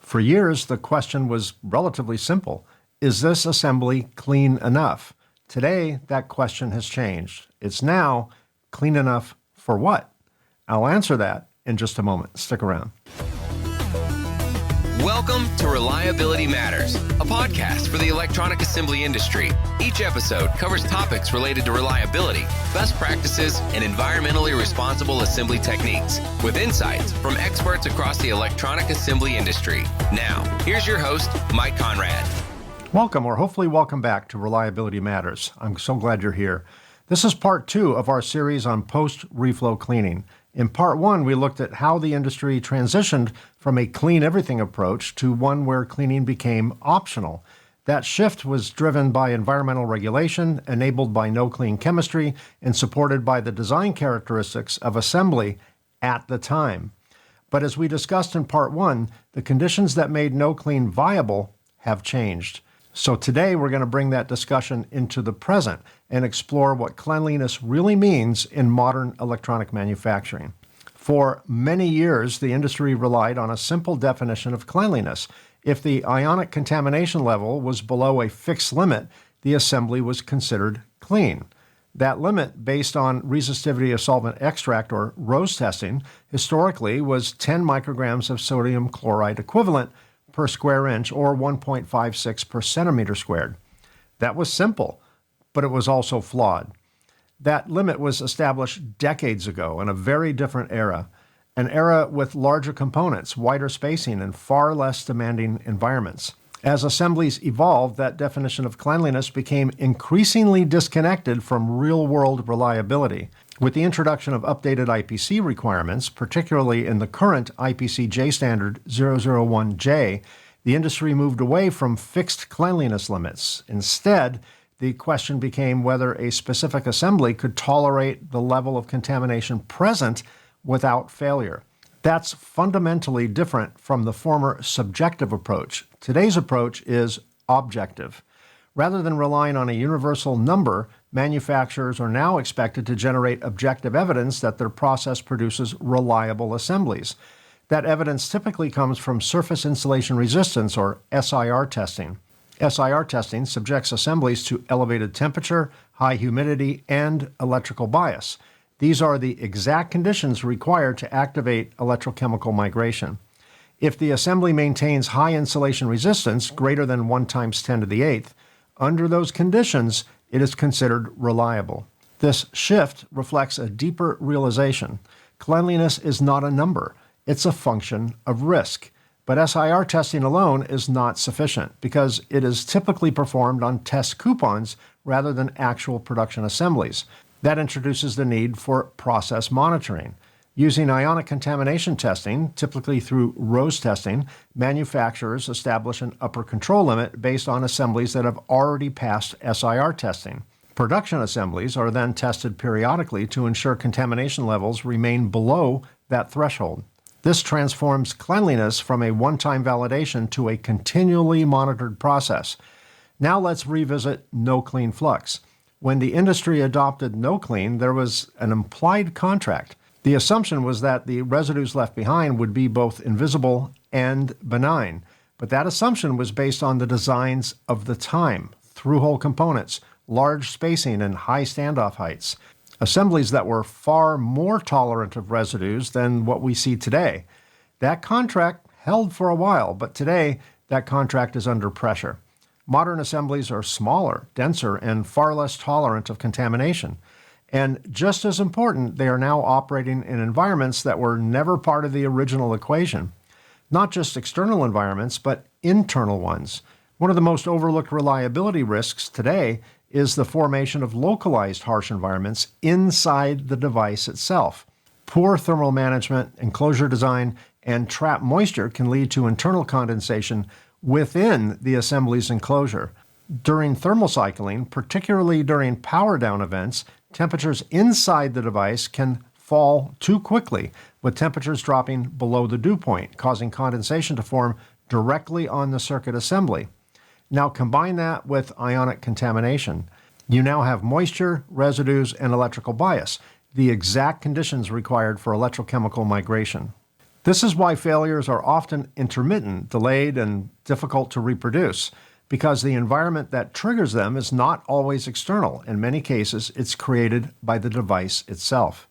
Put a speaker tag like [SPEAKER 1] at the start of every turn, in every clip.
[SPEAKER 1] For years, the question was relatively simple. Is this assembly clean enough? Today, that question has changed. It's now clean enough for what? I'll answer that in just a moment. Stick around.
[SPEAKER 2] Welcome to Reliability Matters, a podcast for the electronic assembly industry. Each episode covers topics related to reliability, best practices, and environmentally responsible assembly techniques, with insights from experts across the electronic assembly industry. Now, here's your host, Mike Konrad.
[SPEAKER 1] Welcome, or hopefully welcome back to Reliability Matters. I'm so glad you're here. This is part 2 of our series on post-reflow cleaning. In part 1, we looked at how the industry transitioned from a clean everything approach to one where cleaning became optional. That shift was driven by environmental regulation, enabled by no-clean chemistry, and supported by the design characteristics of assembly at the time. But as we discussed in part 1, the conditions that made no-clean viable have changed. So today we're going to bring that discussion into the present and explore what cleanliness really means in modern electronic manufacturing. For many years, the industry relied on a simple definition of cleanliness. If the ionic contamination level was below a fixed limit, the assembly was considered clean. That limit, based on resistivity of solvent extract or ROSE testing, historically was 10 micrograms of sodium chloride equivalent per square inch, or 1.56 per centimeter squared. That was simple, but it was also flawed. That limit was established decades ago in a very different era, an era with larger components, wider spacing, and far less demanding environments. As assemblies evolved, that definition of cleanliness became increasingly disconnected from real-world reliability. With the introduction of updated IPC requirements, particularly in the current IPC J standard 001J, the industry moved away from fixed cleanliness limits. Instead, the question became whether a specific assembly could tolerate the level of contamination present without failure. That's fundamentally different from the former subjective approach. Today's approach is objective. Rather than relying on a universal number, manufacturers are now expected to generate objective evidence that their process produces reliable assemblies. That evidence typically comes from surface insulation resistance, or SIR testing. SIR testing subjects assemblies to elevated temperature, high humidity, and electrical bias. These are the exact conditions required to activate electrochemical migration. If the assembly maintains high insulation resistance, greater than 1 times 10 to the 8th, under those conditions, it is considered reliable. This shift reflects a deeper realization. Cleanliness is not a number. It's a function of risk. But SIR testing alone is not sufficient because it is typically performed on test coupons rather than actual production assemblies. That introduces the need for process monitoring. Using ionic contamination testing, typically through ROSE testing, manufacturers establish an upper control limit based on assemblies that have already passed SIR testing. Production assemblies are then tested periodically to ensure contamination levels remain below that threshold. This transforms cleanliness from a one-time validation to a continually monitored process. Now let's revisit no-clean flux. When the industry adopted no-clean, there was an implied contract. The assumption was that the residues left behind would be both invisible and benign, but that assumption was based on the designs of the time, through-hole components, large spacing, and high standoff heights, assemblies that were far more tolerant of residues than what we see today. That contract held for a while, but today that contract is under pressure. Modern assemblies are smaller, denser, and far less tolerant of contamination. And just as important, they are now operating in environments that were never part of the original equation. Not just external environments, but internal ones. One of the most overlooked reliability risks today is the formation of localized harsh environments inside the device itself. Poor thermal management, enclosure design, and trapped moisture can lead to internal condensation within the assembly's enclosure. During thermal cycling, particularly during power down events, temperatures inside the device can fall too quickly, with temperatures dropping below the dew point, causing condensation to form directly on the circuit assembly. Now combine that with ionic contamination. You now have moisture, residues, and electrical bias, the exact conditions required for electrochemical migration. This is why failures are often intermittent, delayed, and difficult to reproduce, because the environment that triggers them is not always external. In many cases, it's created by the device itself.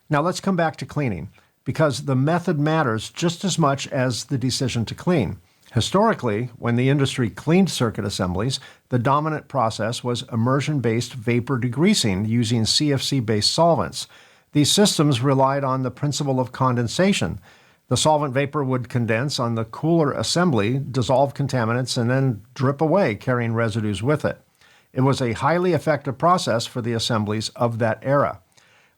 [SPEAKER 1] Now let's come back to cleaning, because the method matters just as much as the decision to clean. Historically, when the industry cleaned circuit assemblies, the dominant process was immersion-based vapor degreasing using CFC-based solvents. These systems relied on the principle of condensation. The solvent vapor would condense on the cooler assembly, dissolve contaminants, and then drip away, carrying residues with it. It was a highly effective process for the assemblies of that era.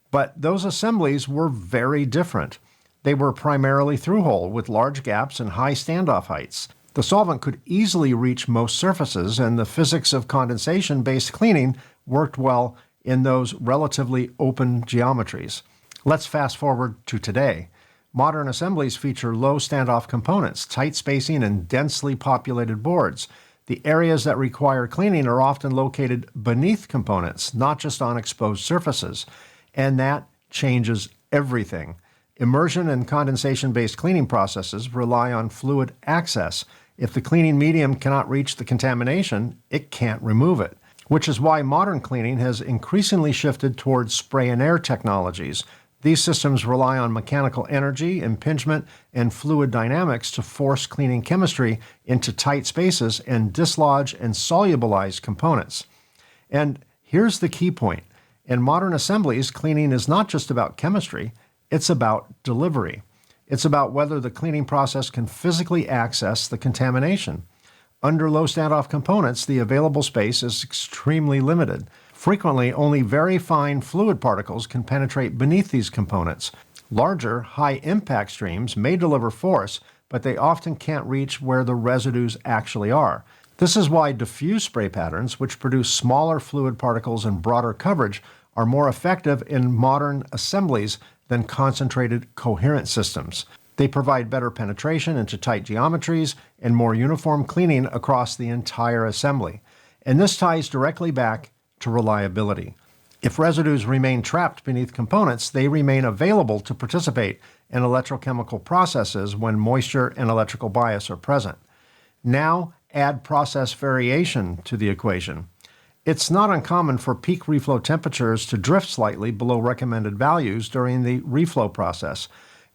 [SPEAKER 1] But those assemblies were very different. They were primarily through-hole with large gaps and high standoff heights. The solvent could easily reach most surfaces, and the physics of condensation-based cleaning worked well in those relatively open geometries. Let's fast forward to today. Modern assemblies feature low standoff components, tight spacing, and densely populated boards. The areas that require cleaning are often located beneath components, not just on exposed surfaces. And that changes everything. Immersion and condensation-based cleaning processes rely on fluid access. If the cleaning medium cannot reach the contamination, it can't remove it, which is why modern cleaning has increasingly shifted towards spray and air technologies. These systems rely on mechanical energy, impingement, and fluid dynamics to force cleaning chemistry into tight spaces and dislodge and solubilize components. And here's the key point. In modern assemblies, cleaning is not just about chemistry, it's about delivery. It's about whether the cleaning process can physically access the contamination. Under low standoff components, the available space is extremely limited. Frequently, only very fine fluid particles can penetrate beneath these components. Larger, high-impact streams may deliver force, but they often can't reach where the residues actually are. This is why diffuse spray patterns, which produce smaller fluid particles and broader coverage, are more effective in modern assemblies than concentrated, coherent systems. They provide better penetration into tight geometries and more uniform cleaning across the entire assembly. And this ties directly back to reliability. If residues remain trapped beneath components, they remain available to participate in electrochemical processes when moisture and electrical bias are present. Now, add process variation to the equation. It's not uncommon for peak reflow temperatures to drift slightly below recommended values during the reflow process.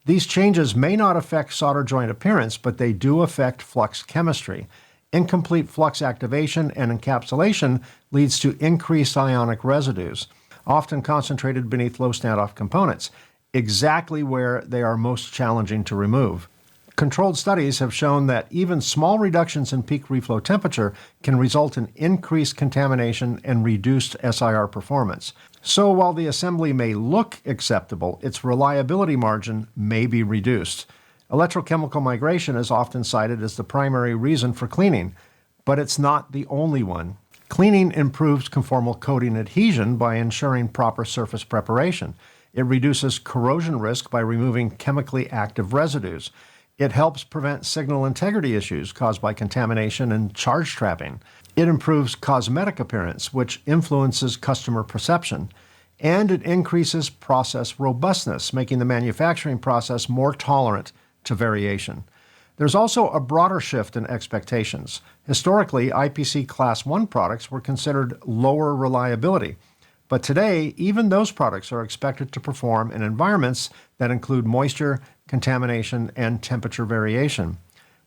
[SPEAKER 1] These changes may not affect solder joint appearance, but they do affect flux chemistry. Incomplete flux activation and encapsulation leads to increased ionic residues, often concentrated beneath low standoff components, exactly where they are most challenging to remove. Controlled studies have shown that even small reductions in peak reflow temperature can result in increased contamination and reduced SIR performance. So while the assembly may look acceptable, its reliability margin may be reduced. Electrochemical migration is often cited as the primary reason for cleaning, but it's not the only one. Cleaning improves conformal coating adhesion by ensuring proper surface preparation. It reduces corrosion risk by removing chemically active residues. It helps prevent signal integrity issues caused by contamination and charge trapping. It improves cosmetic appearance, which influences customer perception. And it increases process robustness, making the manufacturing process more tolerant to variation. There's also a broader shift in expectations. Historically, IPC Class 1 products were considered lower reliability. But today, even those products are expected to perform in environments that include moisture, contamination, and temperature variation.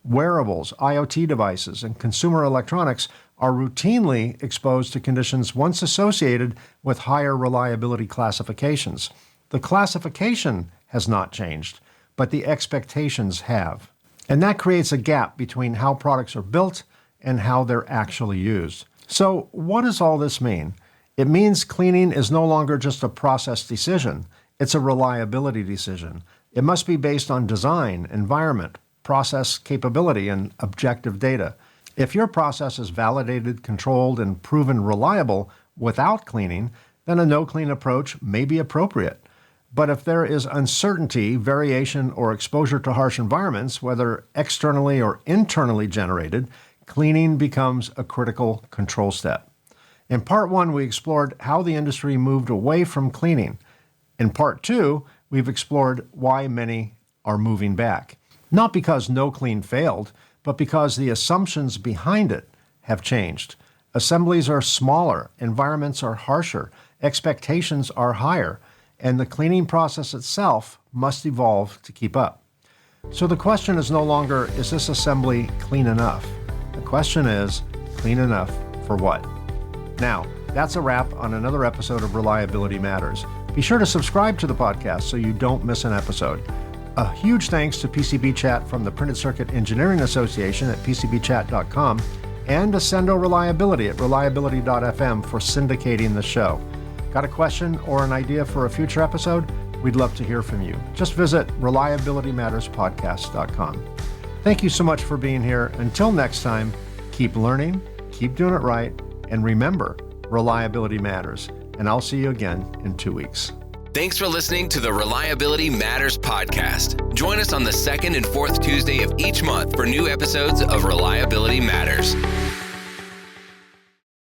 [SPEAKER 1] Wearables, IoT devices, and consumer electronics are routinely exposed to conditions once associated with higher reliability classifications. The classification has not changed, but the expectations have. And that creates a gap between how products are built and how they're actually used. So what does all this mean? It means cleaning is no longer just a process decision. It's a reliability decision. It must be based on design, environment, process capability, and objective data. If your process is validated, controlled, and proven reliable without cleaning, then a no-clean approach may be appropriate. But if there is uncertainty, variation, or exposure to harsh environments, whether externally or internally generated, cleaning becomes a critical control step. In Part 1, we explored how the industry moved away from cleaning. In Part 2, we've explored why many are moving back. Not because no clean failed, but because the assumptions behind it have changed. Assemblies are smaller, environments are harsher, expectations are higher, and the cleaning process itself must evolve to keep up. So the question is no longer, is this assembly clean enough? The question is, clean enough for what? Now, that's a wrap on another episode of Reliability Matters. Be sure to subscribe to the podcast so you don't miss an episode. A huge thanks to PCB Chat from the Printed Circuit Engineering Association at PCBchat.com and Ascendo Reliability at reliability.fm for syndicating the show. Got a question or an idea for a future episode? We'd love to hear from you. Just visit reliabilitymatterspodcast.com. Thank you so much for being here. Until next time, keep learning, keep doing it right, and remember, reliability matters. And I'll see you again in 2 weeks.
[SPEAKER 2] Thanks for listening to the Reliability Matters podcast. Join us on the second and fourth Tuesday of each month for new episodes of Reliability Matters.